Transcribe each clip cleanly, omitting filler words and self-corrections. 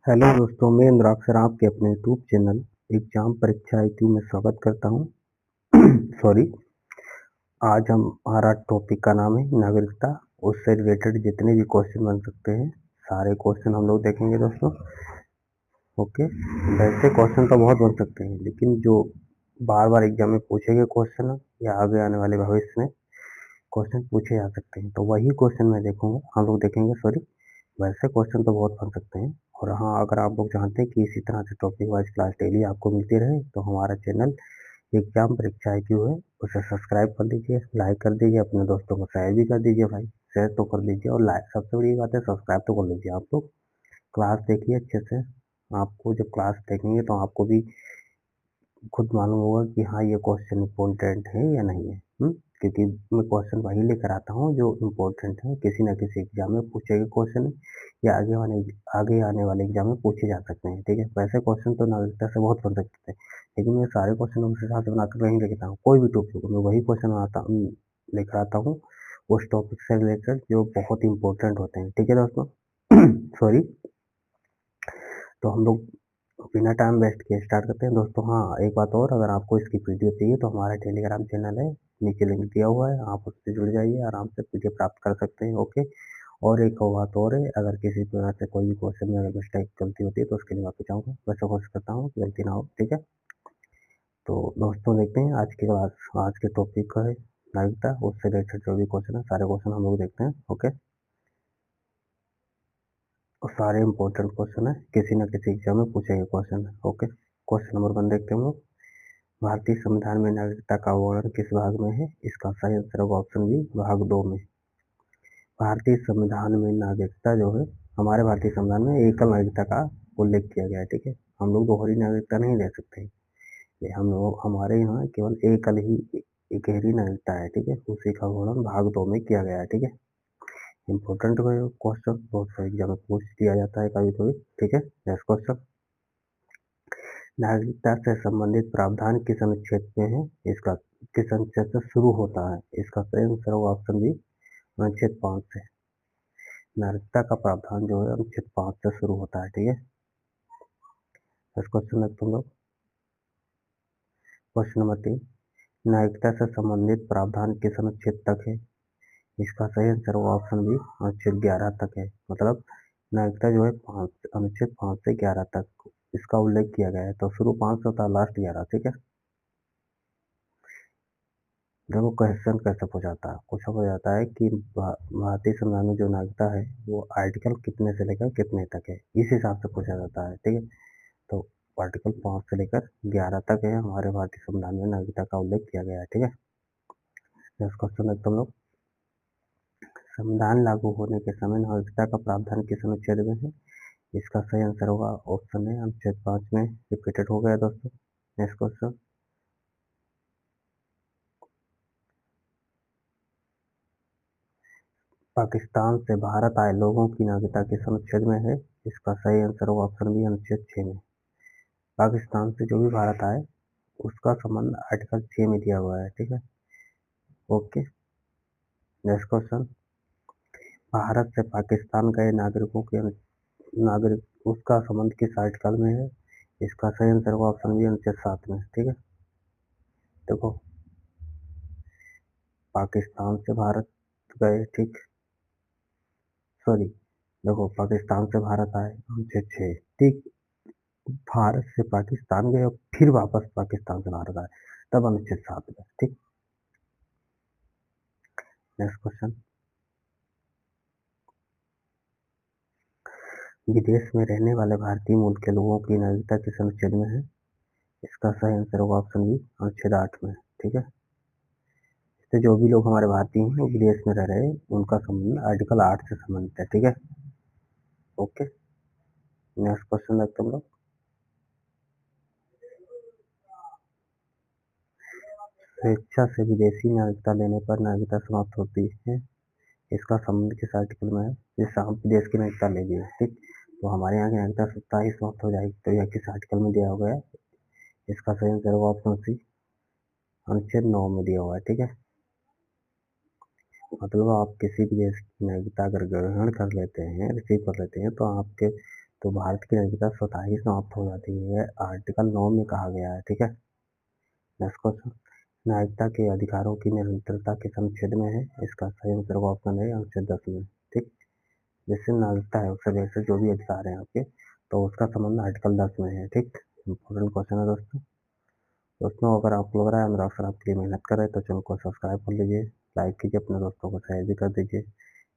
Hello दोस्तों, मैं अनुराग sir आपके अपने यूट्यूब चैनल एग्जाम परीक्षा IQ में स्वागत करता हूँ। सॉरी। आज हमारा टॉपिक का नाम है नागरिकता। उससे रिलेटेड जितने भी क्वेश्चन बन सकते हैं सारे क्वेश्चन हम लोग देखेंगे दोस्तों। ओके। वैसे क्वेश्चन तो बहुत बन सकते हैं, लेकिन जो बार बार एग्जाम में पूछे गए क्वेश्चन या आगे आने वाले भविष्य में क्वेश्चन पूछे जा सकते हैं, तो वही क्वेश्चन मैं देखूंगा, हम लोग देखेंगे। सॉरी। वैसे क्वेश्चन तो बहुत बन सकते हैं। और हाँ, अगर आप लोग चाहते हैं कि इसी तरह से टॉपिक वाइज क्लास डेली आपको मिलती रहे, तो हमारा चैनल एग्जाम परीक्षा IQ है, उसे सब्सक्राइब कर लीजिए, लाइक कर दीजिए, अपने दोस्तों को शेयर भी कर दीजिए भाई। शेयर तो कर लीजिए और लाइक, सबसे बड़ी बात है सब्सक्राइब तो कर लीजिए। आप लोग क्लास देखिए अच्छे से। आपको जब क्लास देखेंगे तो आपको भी खुद मालूम होगा कि हाँ, ये क्वेश्चन इम्पोर्टेंट है या नहीं है। क्योंकि मैं क्वेश्चन वही लेकर आता हूँ जो इम्पोर्टेंट है, किसी न किसी एग्जाम में पूछे गए क्वेश्चन है या आगे आने वाले एग्जाम में पूछे जा सकते हैं। ठीक है। वैसे क्वेश्चन तो नागरिकता से बहुत बन सकते हैं, लेकिन मैं सारे क्वेश्चन उस हिसाब से बनाकर नहीं लिखता हूँ। कोई भी टॉपिक हो, मैं वही क्वेश्चन बनाता हूँ, लेकर आता हूँ उस टॉपिक से रिलेटेड जो बहुत इंपॉर्टेंट होते हैं। ठीक है दोस्तों। सॉरी। तो हम लोग बिना टाइम वेस्ट किए स्टार्ट करते हैं दोस्तों। हाँ, एक बात और, अगर आपको इसकी पीडीएफ चाहिए तो हमारा टेलीग्राम चैनल है, नीचे लिंक दिया हुआ है, आप उससे जुड़ जाइए, आराम से पीडीएफ प्राप्त कर सकते हैं। ओके। और एक और बात और है, अगर किसी तरह से कोई भी क्वेश्चन में अगर मिस्टेक गलती होती है तो उसके लिए माफी चाहूँगा। वैसे कोशिश करता हूँ कि गलती ना हो। ठीक है। तो दोस्तों देखते हैं आज की क्लास। आज के टॉपिक का है नागरिकता, उससे रिलेटेड जो भी क्वेश्चन है सारे क्वेश्चन हम लोग देखते हैं। ओके। और सारे इंपॉर्टेंट क्वेश्चन है, किसी न किसी एग्जाम में पूछे गए क्वेश्चन है। ओके। क्वेश्चन नंबर 1 देखते हैं हम लोग। भारतीय संविधान में नागरिकता का वर्णन किस भाग में है? इसका सही आंसर होगा ऑप्शन बी, भाग 2 में। भारतीय संविधान में नागरिकता जो है, हमारे भारतीय संविधान में एकल नागरिकता का उल्लेख किया गया है। ठीक है। हम लोग दोहरी नागरिकता नहीं ले सकते। हम लोग, हमारे यहाँ केवल एकल ही इकहरी नागरिकता है। ठीक है। उसी का वर्णन भाग 2 में किया गया है। ठीक है। इंपॉर्टेंट क्वेश्चन बहुत सारे एग्जाम में पूछ दिया जाता है कभी कभी। ठीक है। Next question. नागरिकता से संबंधित प्रावधान किस अनुच्छेद में है? इसका किस अनुच्छेद से शुरू होता है? इसका सही आंसर होगा ऑप्शन बी, अनुच्छेद 5 से। नागरिकता का प्रावधान जो है अनुच्छेद 5 से शुरू होता है। ठीक है। नेक्स्ट क्वेश्चन है तुम लोग। Question number 3। नागरिकता से संबंधित प्रावधान किस अनुच्छेद तक है? इसका सही आंसर होगा ऑप्शन बी, अनुच्छेद 11 तक है। मतलब नागरिकता जो है अनुच्छेद 5 से 11 तक इसका उल्लेख किया गया है। तो शुरू 5 से होता है, लास्ट 11। ठीक है। देखो क्वेश्चन कैसे पूछा जाता है कि भारतीय संविधान में जो नागरिकता है वो आर्टिकल कितने से लेकर कितने तक है, इस हिसाब से पूछा जाता है। ठीक है। तो आर्टिकल 5 से लेकर 11 तक है हमारे भारतीय संविधान में नागरिकता का उल्लेख किया गया है। ठीक है। नेक्स्ट क्वेश्चन है तुम लोग। संविधान लागू होने के समय नागरिकता का प्रावधान किस अनुच्छेद में है? इसका सही आंसर होगा ऑप्शन है, अनुच्छेद 5 में रिपीटेड हो गया दोस्तों। Next question. पाकिस्तान से भारत आए लोगों की नागरिकता किस अनुच्छेद में है? इसका सही आंसर होगा ऑप्शन बी, अनुच्छेद 6 में। पाकिस्तान से जो भी भारत आए उसका संबंध आर्टिकल 6 में दिया हुआ है। ठीक है। ओके। Next question. भारत से पाकिस्तान गए नागरिकों के नागरिक उसका संबंध किस आर्टिकल में है? इसका सही आंसर होगा ऑप्शन बी, अनुच्छेद 7 में। ठीक है। देखो, पाकिस्तान से भारत गए, ठीक। सॉरी। देखो, पाकिस्तान से भारत आए, अनुच्छेद 6। ठीक। भारत से पाकिस्तान गए और फिर वापस पाकिस्तान से भारत आए, तब अनुच्छेद 7 में। ठीक। Next question. विदेश में रहने वाले भारतीय मूल के लोगों की नागरिकता किस अनुच्छेद में है? इसका सही आंसर होगा ऑप्शन बी, अनुच्छेद 8 में। ठीक है। इससे जो भी लोग हमारे भारतीय हैं वो विदेश में रह रहे हैं, उनका संबंध आर्टिकल 8 से संबंधित है। ठीक है। ओके। नेक्स्ट क्वेश्चन देखते हम लोग। स्वेच्छा से विदेशी नागरिकता लेने पर नागरिकता समाप्त होती है, इसका संबंध किस आर्टिकल में है? जैसे हम विदेश की नागरिकता ले लिए, ठीक, तो हमारे यहाँ की नागरिकता स्वतः ही समाप्त हो जाएगी, तो यह किस आर्टिकल में दिया गया है? इसका सही आंसर होगा ऑप्शन सी, अनुच्छेद 9 में दिया हुआ है। ठीक है। मतलब आप किसी भी देश की नागरिकता अगर ग्रहण कर लेते हैं, रिसीव कर लेते हैं, तो तो भारत की नागरिकता स्वतः ही समाप्त हो जाती है, आर्टिकल 9 में कहा गया है। ठीक है, नेक्स्ट क्वेश्चन, नागरिकता के अधिकारों की निरंतरता किस अनुच्छेद में है? इसका सही उत्तर का ऑप्शन है अनुच्छेद 10 में। ठीक, जैसे नागरिकता है उससे रिलेटेड जो भी अधिकार है आपके, तो उसका संबंध आर्टिकल 10 में है। ठीक, इंपॉर्टेंट क्वेश्चन है दोस्तों अगर आपको लग रहा है मेरा अक्सर आपके लिए मेहनत कर रहे हैं तो चैनल को सब्सक्राइब कर लीजिए, लाइक कीजिए, अपने दोस्तों को शेयर भी कर दीजिए।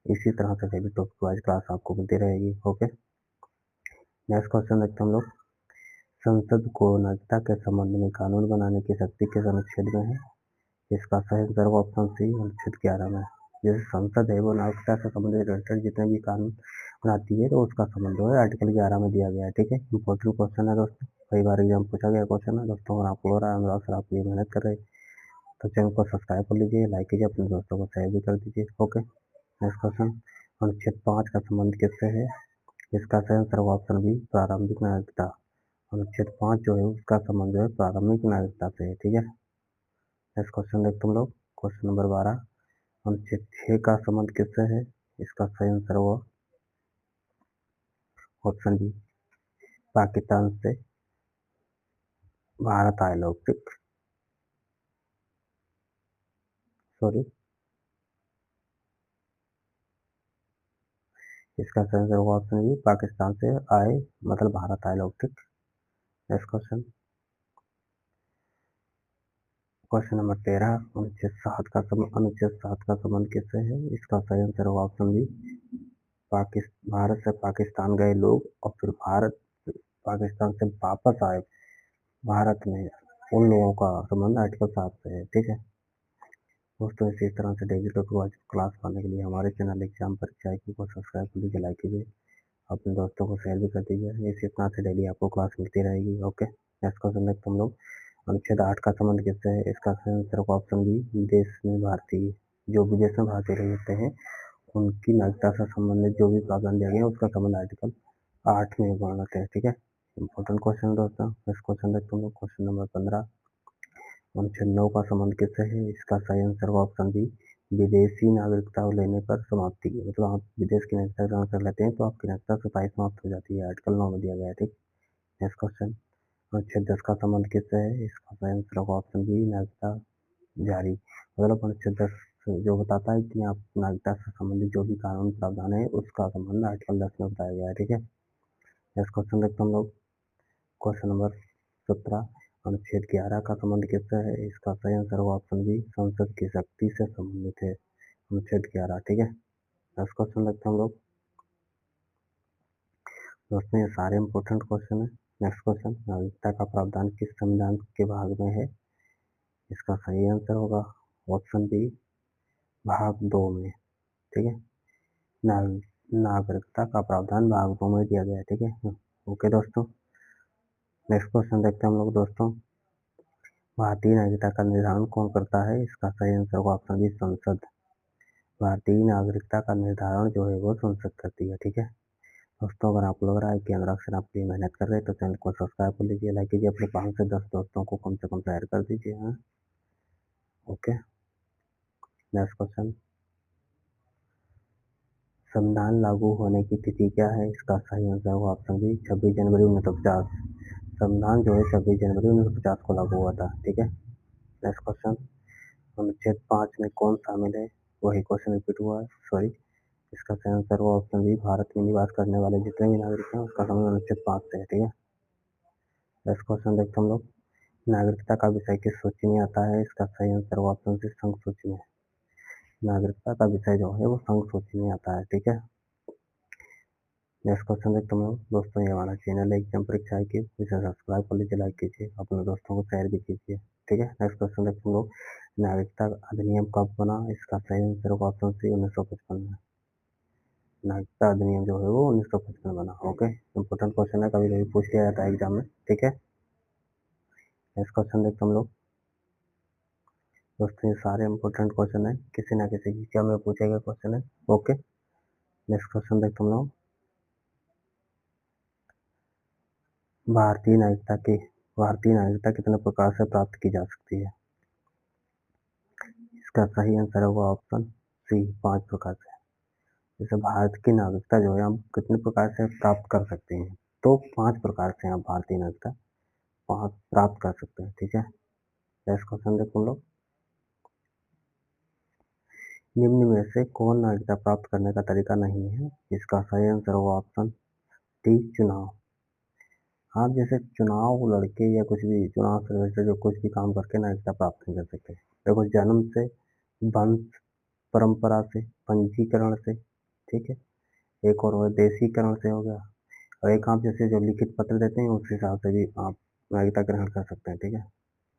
इसी तरह से डेली टॉपिक वाइज क्लास आपको मिलती रहेगी। ओके, नेक्स्ट क्वेश्चन देखते हैं हम लोग, संसद को नागरिकता के संबंध में कानून बनाने की शक्ति किस अनुच्छेद में है? इसका सही उत्तर ऑप्शन सी अनुच्छेद 11 में। जैसे संसद है वो नागरिकता से संबंधित रिलेटेड जितने भी कानून बनाती है तो उसका संबंध जो है आर्टिकल 11 में दिया गया है। ठीक है, इंपॉर्टेंट क्वेश्चन है दोस्तों, कई बार एग्जाम पूछा गया क्वेश्चन है दोस्तों। अगर आपको लग रहा है मेरा अक्सर आपके लिए मेहनत कर रहे हैं तो चैनल को सब्सक्राइब कर लीजिए, लाइक कीजिए, अपने दोस्तों को शेयर भी कर दीजिए। ओके, नेक्स्ट क्वेश्चन, अनुच्छेद 5 का संबंध किससे है? इसका सही आंसर ऑप्शन बी प्रारंभिक नागरिकता। अनुच्छेद 5 जो है उसका संबंध जो है प्रारंभिक नागरिकता से है। ठीक है, नेक्स्ट क्वेश्चन देखते हम लोग, क्वेश्चन नंबर 12, अनुच्छेद 6 का संबंध किससे है? इसका सही आंसर हुआ ऑप्शन बी पाकिस्तान से भारत आए लोग। ठीक, सॉरी, इसका सही आंसर होगा ऑप्शन बी पाकिस्तान से आए मतलब भारत आए लोग। ठीक, नेक्स्ट क्वेश्चन, क्वेश्चन नंबर 13, अनुच्छेद 7 का संबंध किससे है? इसका सही आंसर होगा ऑप्शन बी भारत से पाकिस्तान गए लोग और फिर भारत पाकिस्तान से वापस आए भारत में, उन लोगों का संबंध आर्टिकल 7 से है। ठीक है दोस्तों, इसी तरह से डेली टॉपिक क्लास पाने के लिए हमारे चैनल एग्जाम परीक्षा को सब्सक्राइब कर लीजिए, लाइक कीजिए, अपने दोस्तों को शेयर भी कर दीजिए। इसी तरह से डेली आपको क्लास मिलती रहेगी। ओके, नेक्स्ट क्वेश्चन देखते हम लोग, अनुच्छेद 8 का संबंध किससे है? इसका सही आंसर होगा ऑप्शन बी विदेश में भारतीय, जो विदेश में भारतीय रहते हैं उनकी नागरिकता से संबंधित जो भी प्रावधान दिया गया है उसका संबंध आर्टिकल 8 में वर्णित है। ठीक है, इंपॉर्टेंट क्वेश्चन दोस्तों। नेक्स्ट क्वेश्चन देखते हम लोग, क्वेश्चन नंबर 15, अनुच्छेद 9 का संबंध किससे है? इसका सही आंसर होगा ऑप्शन बी विदेशी नागरिकता लेने पर समाप्ति, मतलब आप विदेश की नागरिकता ग्रहण कर लेते हैं तो आपकी नागरिकता स्वतः समाप्त हो जाती है, आर्टिकल 9 में दिया गया है। ठीक, नेक्स्ट क्वेश्चन, अनुच्छेद 10 का संबंध किससे है? इसका सही आंसर होगा ऑप्शन बी नागरिकता जारी, मतलब अनुच्छेद 10 जो बताता है कि आप नागरिकता से संबंधित जो भी कानून प्रावधान है उसका संबंध आर्टिकल 10 में बताया गया है। ठीक है, नेक्स्ट क्वेश्चन देखते हम लोग, क्वेश्चन नंबर 17, अनुच्छेद 11 का संबंध किससे है? इसका सही आंसर होगा ऑप्शन बी संसद की शक्ति से संबंधित है, अनुच्छेद 11। ठीक है, नेक्स्ट क्वेश्चन देखते हम लोग दोस्तों, ये सारे इंपॉर्टेंट क्वेश्चन है। नेक्स्ट क्वेश्चन, नागरिकता का प्रावधान किस संविधान के भाग में है? इसका सही आंसर होगा ऑप्शन बी भाग 2 में। ठीक है, नागरिकता का प्रावधान भाग 2 में दिया गया है। ठीक है, ओके दोस्तों, नेक्स्ट क्वेश्चन देखते हैं हम लोग दोस्तों, भारतीय नागरिकता का निर्धारण कौन करता है? इसका सही आंसर होगा ऑप्शन बी संसद। भारतीय नागरिकता का निर्धारण जो है वो संसद करती है। ठीक है दोस्तों, अगर आपको लग रहा है कि अनुराग सर आपके लिए मेहनत कर रहे हैं तो चैनल को सब्सक्राइब कर लीजिए, लाइक कीजिए, अपने 5 से 10 दोस्तों को कम से कम शेयर कर दीजिए। हाँ, ओके, नेक्स्ट क्वेश्चन, संविधान लागू होने की तिथि क्या है? इसका सही आंसर होगा ऑप्शन बी 26 जनवरी 1950। संविधान जो है 26 जनवरी 1950 को लागू हुआ था। ठीक है, नेक्स्ट क्वेश्चन, अनुच्छेद 5 में कौन शामिल है? वही क्वेश्चन रिपीट हुआ है, सॉरी। इसका सही आंसर हुआ ऑप्शन बी भारत में निवास करने वाले जितने भी नागरिक हैं उसका संबंध अनुच्छेद 5 से है। ठीक है, नेक्स्ट क्वेश्चन देखते हम लोग, नागरिकता का विषय किस सूची में आता है? इसका सही आंसर हुआ ऑप्शन सी संघ सूची में। नागरिकता का विषय जो है वो संघ सूची में आता है। ठीक है, नेक्स्ट क्वेश्चन देखते हम लोग दोस्तों, ये हमारा चैनल है एग्जाम परीक्षा की, इसे सब्सक्राइब कर लीजिए, लाइक कीजिए, अपने दोस्तों को शेयर भी कीजिए। ठीक है, नेक्स्ट क्वेश्चन देखते हम लोग, नागरिकता अधिनियम कब बना? इसका सही आंसर होगा ऑप्शन सी 1955 में। नागरिकता अधिनियम जो है वो 1955 बना। ओके, इंपॉर्टेंट क्वेश्चन है, कभी कभी पूछ लिया जाता है एग्जाम में। ठीक है, नेक्स्ट क्वेश्चन देखते हम लोग दोस्तों, ये सारे इंपॉर्टेंट क्वेश्चन है, किसी ना किसी एग्जाम में पूछे गए क्वेश्चन है। ओके, नेक्स्ट क्वेश्चन देखते हम लोग, भारतीय नागरिकता कितने प्रकार से प्राप्त की जा सकती है? इसका सही आंसर होगा ऑप्शन सी 5 प्रकार से। जैसे भारत की नागरिकता जो है हम कितने प्रकार से प्राप्त कर सकते हैं, तो 5 प्रकार से आप भारतीय नागरिकता प्राप्त कर सकते हैं। ठीक है, नेक्स्ट क्वेश्चन देखो हम लोग, निम्न में से कौन नागरिकता प्राप्त करने का तरीका नहीं है? इसका सही आंसर होगा ऑप्शन डी, चुनाव। आप जैसे चुनाव लड़के या कुछ भी चुनाव से रिलेटेड जो कुछ भी काम करके नागरिकता प्राप्त नहीं कर सकते। देखो, जन्म से, वंश परंपरा से, पंजीकरण से, ठीक है, एक और हो देशीकरण से हो गया, और एक आप जैसे जो लिखित पत्र देते हैं उस हिसाब से भी आप नागरिकता ग्रहण कर सकते हैं। ठीक है,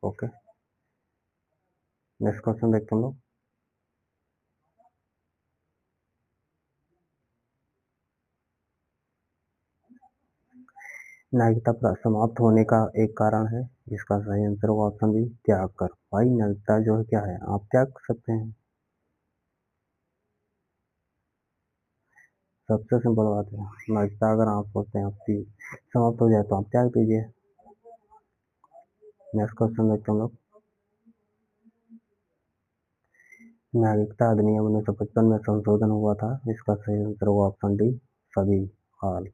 ओके, नेक्स्ट क्वेश्चन देखते हैं हम लोग, नागरिकता समाप्त होने का एक कारण है, जिसका सही आंसर होगा ऑप्शन बी, त्याग कर। भाई नागरिकता जो है क्या है, आप त्याग कर सकते हैं, सबसे सिंपल बात है। नागरिकता अगर आप सोचते हैं आपकी समाप्त हो जाए तो आप त्याग दीजिए। नेक्स्ट क्वेश्चन देखते हैं हम लोग, नागरिकता अधिनियम 1955 में संशोधन हुआ था, इसका सही आंसर होगा ऑप्शन डी, सभी हाल।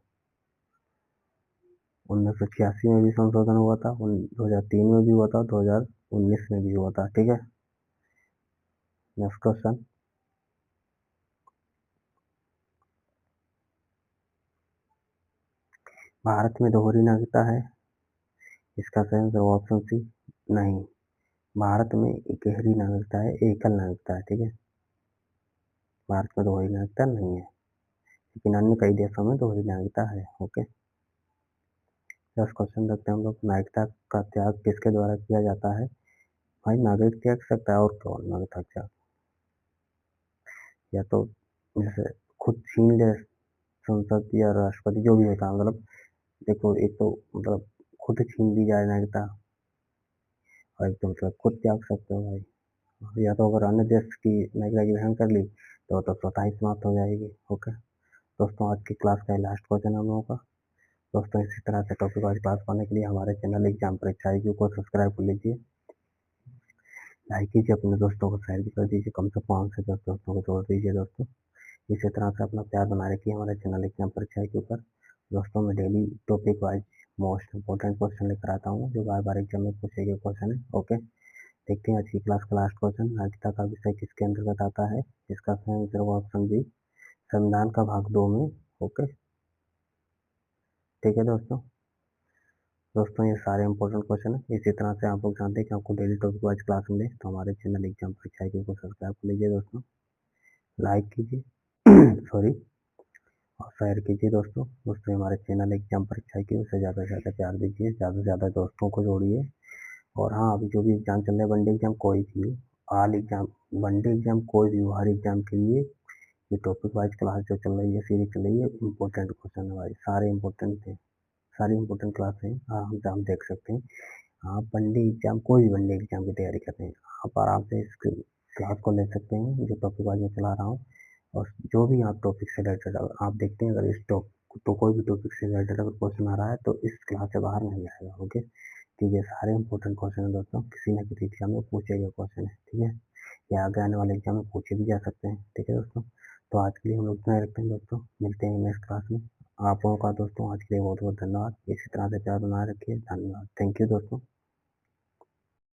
1986 में भी संशोधन हुआ था, 2003 में भी हुआ था, 2019 में भी हुआ था। ठीक है, नेक्स्ट क्वेश्चन, भारत में दोहरी नागरिकता है? इसका सही आंसर ऑप्शन सी, नहीं। भारत में एक गहरी नागरिकता है, एकल नागरिकता है। ठीक है, भारत में दोहरी नागरिकता नहीं है, लेकिन अन्य कई देशों में दोहरी नागरिकता है। ओके, नेक्स्ट क्वेश्चन देखते हैं हम लोग, नागरिकता का त्याग किसके द्वारा किया जाता है? भाई नागरिक त्याग सकता है, और कौन नागरिकता त्याग, या तो जैसे खुद छीन ले संसद या राष्ट्रपति, जो भी होता है, मतलब देखो, एक तो मतलब खुद छीन ली जाए नागरिकता, और एक तो मतलब खुद त्याग सकते हो भाई, या तो अगर अन्य देश की नागरिकता ग्रहण कर ली तो स्वतः ही समाप्त हो जाएगी। ओके दोस्तों, आज की क्लास का लास्ट क्वेश्चन हम लोगों का। दोस्तों, इसी तरह से टॉपिक वाइज क्लास पाने के लिए हमारे चैनल एग्जाम परीक्षा IQ को सब्सक्राइब कर लीजिए, लाइक कीजिए, अपने दोस्तों को शेयर भी कर दीजिए, कम से 5 से 10 दोस्तों को जोड़ दीजिए दोस्तों। इसी तरह से अपना प्यार बनाए रखिए हमारे चैनल एग्जाम परीक्षा के ऊपर। दोस्तों, मैं daily topic wise most important question लेकर आता हूँ, जो बार बार एग्जाम में पूछे गए क्वेश्चन है। ओके, देखते हैं आज की क्लास का लास्ट क्वेश्चन, नागरिकता का विषय किसके अंतर्गत आता है? इसका सही आंसर होगा ऑप्शन बी, संविधान का भाग 2 में। ओके, ठीक है दोस्तों, ये सारे इंपॉर्टेंट क्वेश्चन है। इसी तरह से आप लोग जानते हैं कि आपको डेली टॉपिक वाइज क्लास मिले तो हमारे चैनल एग्जाम परीक्षा को सब्सक्राइब कर लीजिए दोस्तों, लाइक कीजिए सॉरी, और शेयर कीजिए दोस्तों हमारे चैनल एग्जाम परीक्षा की उसे ज़्यादा से ज़्यादा प्यार दीजिए, ज़्यादा से ज़्यादा दोस्तों को जोड़िए। और हाँ, अभी जो भी एग्जाम चल रहे हैं, वनडे एग्जाम कोई भी हो, ऑल एग्जाम, वनडे एग्जाम कोई भी हो, हर एग्जाम के लिए ये टॉपिक वाइज क्लास जो चल रही है, सीरीज चल रही है, इंपॉर्टेंट क्वेश्चन है भाई, सारे इंपॉर्टेंट थे, सारी इंपॉर्टेंट क्लास है, आराम से आप देख सकते हैं। आप वनडे एग्जाम, कोई भी वनडे एग्जाम की तैयारी करते हैं, आप आराम से इस क्लास को ले सकते हैं, जो टॉपिक वाइज मैं चला रहा हूँ। और जो भी आप टॉपिक से रिलेटेड आप देखते हैं, अगर इस टॉपिक तो कोई भी टॉपिक से रिलेटेड अगर क्वेश्चन आ रहा है तो इस क्लास से बाहर नहीं आएगा। ओके, क्योंकि ये सारे इंपॉर्टेंट क्वेश्चन है दोस्तों, किसी न किसी एग्जाम में पूछे गए क्वेश्चन है। ठीक है, या आगे आने वाले एग्जाम में पूछे भी जा सकते हैं। ठीक है दोस्तों, तो आज के लिए हम लोग इतना ही रखते हैं दोस्तों, मिलते हैं नेक्स्ट क्लास में। आप लोगों का दोस्तों आज के लिए बहुत बहुत धन्यवाद, इसी तरह से प्यार बनाए रखिए, धन्यवाद, थैंक यू दोस्तों।